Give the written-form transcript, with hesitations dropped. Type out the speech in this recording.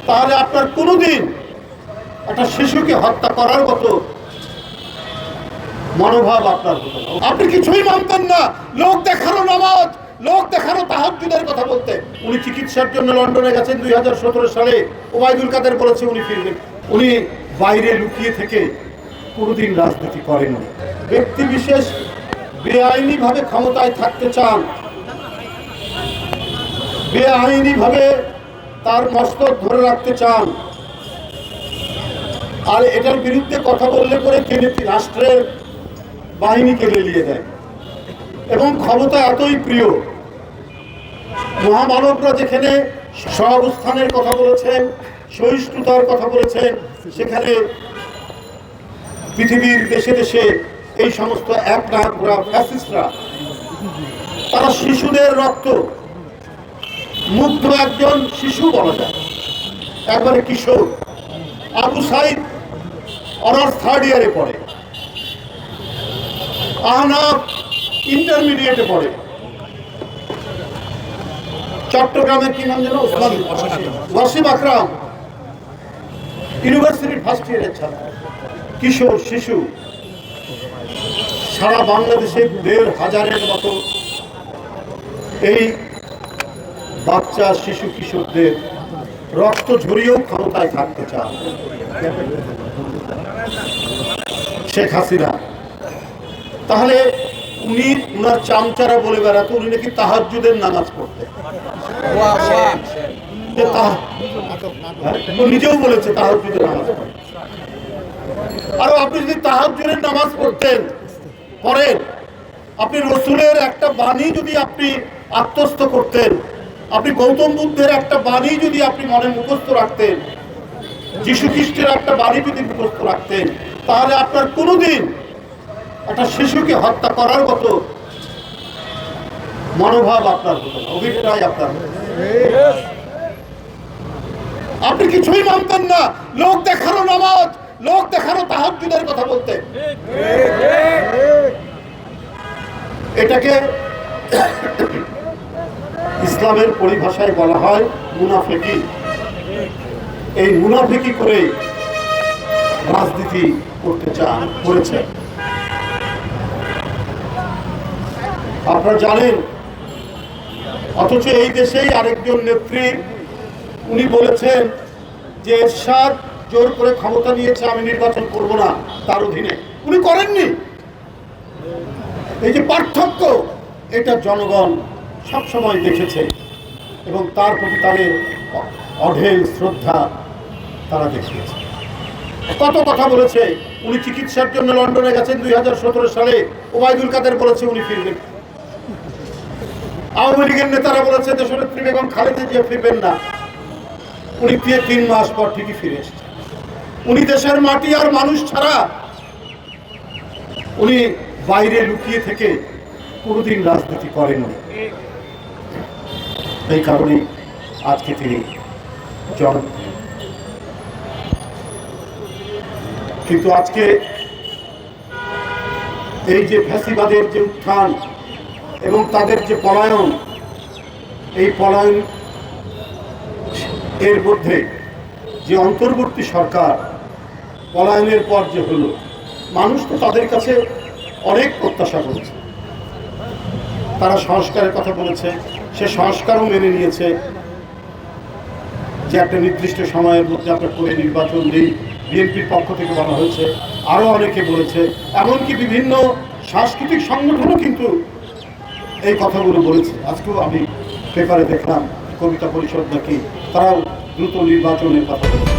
তাহলে আপনার কোনোদিন একটা শিশুকে হত্যা করার মতো মনোভাব আপনার হতো না। আপনি কিছুই মানতেন না লোক দেখানো নামাজ, লোক দেখানো তাহাজ্জুদের কথা বলতে। উনি চিকিৎসার জন্য লন্ডনে গেছেন 2017 সালে। ওবায়দুল কাদের বলেছে উনি ফিরবেন। উনি বাইরে লুকিয়ে থেকে কোনোদিন রাজনীতি করেননি। ব্যক্তি বিশেষ বেআইনিভাবে ক্ষমতায় থাকতে চান, বেআইনিভাবে তার মস্তক ধরে রাখতে চান, আর এটার বিরুদ্ধে কথা বললে পরে তিনি রাষ্ট্রের বাহিনীকে লেলিয়ে দেয় এবং ক্ষমতা এতই প্রিয়। মহামানবরা যেখানে সহাবস্থানের কথা বলেছেন, সহিষ্ণুতার কথা বলেছেন, সেখানে পৃথিবীর দেশে দেশে এই সমস্ত এক নায়করা ফ্যাসিস্টরা তারা শিশুদের রক্ত মুগ্ধ একজন শিশু বলা যায়, একবারে কিশোর। আবু সাইদ অনার্স 3rd ইয়ারে পড়ে, আহনাফ ইন্টারমিডিয়েটে পড়ে, চট্টগ্রামের কি নাম যেন ওয়াসিম আকরাম ইউনিভার্সিটির 1st ইয়ারের ছাত্র, কিশোর শিশু। সারা বাংলাদেশে 1,500-এর মতো এই বাচ্চা শিশু কিশোরদের রক্ত ঝরিয়েও ক্ষমতায় থাকতে চান শেখ হাসিনা। তাহলে উনি উনার চামচারা বলে বেড়াতো উনি নাকি তাহাজ্জুদের নামাজ পড়তেন। নিজেও বলেছে তাহাজ্জুদের নামাজ পড়েন। আর আপনি যদি তাহাজ্জুদের নামাজ পড়তেন পড়েন, আপনি রসুলের একটা বাণী যদি আপনি আত্মস্থ করতেন, আপনি গৌতম বুদ্ধের একটা বাণী যদি আপনি মনে মুখস্থ রাখতেন, যীশু খ্রিস্টের একটা বাণী যদি মুখস্থ রাখতেন, তাহলে আপনার কোনোদিন একটা শিশুকে হত্যা করার মতো মনোভাব আপনার হতো না, অভিপ্রায় আপনার। আপনি কিছুই মানতেন না লোক দেখানো নামাজ, লোক দেখানো তাহাজ্জুদের কথা বলতে। এটাকে ইসলামের পরিভাষায় বলা হয় মুনাফিকি। এই মুনাফিকি করে রাজনীতি করতে চান, করেছে। আপনারা জানেন, অথচ এই দেশেই আরেকজন নেত্রী উনি বলেছেন যে এরশাদ জোর করে ক্ষমতা নিয়েছে, আমি নির্বাচন করব না তার অধীনে। উনি করেননি। এই যে পার্থক্য, এটা জনগণ সবসময় দেখেছে এবং তার প্রতি তাদের অঢেল শ্রদ্ধা তারা দেখিয়েছে। কত কথা বলেছে। উনি চিকিৎসার জন্য লন্ডনে গেছেন 2017 সালে। ওবায়দুল কাদের বলেছে উনি ফিরবেন। আওয়ামী লীগের নেতারা বলেছে দেশনেত্রী বেগম খালেদা জিয়া ফিরবেন না। উনি 3 মাস পর ঠিকই ফিরে এসেছেন। উনি দেশের মাটি আর মানুষ ছাড়া উনি বাইরে লুকিয়ে থেকে কোনোদিন রাজনীতি করেননি। এই কারণে আজকে তিনি কিন্তু আজকে এই যে ফ্যাসিবাদের যে উত্থান এবং তাদের যে পলায়ন, এই পলায়ন এর মধ্যে যে অন্তর্বর্তী সরকার পলায়নের পর যে হলো, মানুষ তো তাদের কাছে অনেক প্রত্যাশা করেছে। তারা সংস্কারের কথা বলেছে, সে সংস্কারও মেনে নিয়েছে যে একটা নির্দিষ্ট সময়ের মধ্যে আপনার করে নির্বাচন নেই। বিএনপির পক্ষ থেকে বলা হয়েছে, আরও অনেকে বলেছে, এমনকি বিভিন্ন সাংস্কৃতিক সংগঠনও কিন্তু এই কথাগুলো বলেছে। আজকেও আমি পেপারে দেখলাম কবিতা পরিষদ নাকি তারাও দ্রুত নির্বাচনের কথা বলেছে।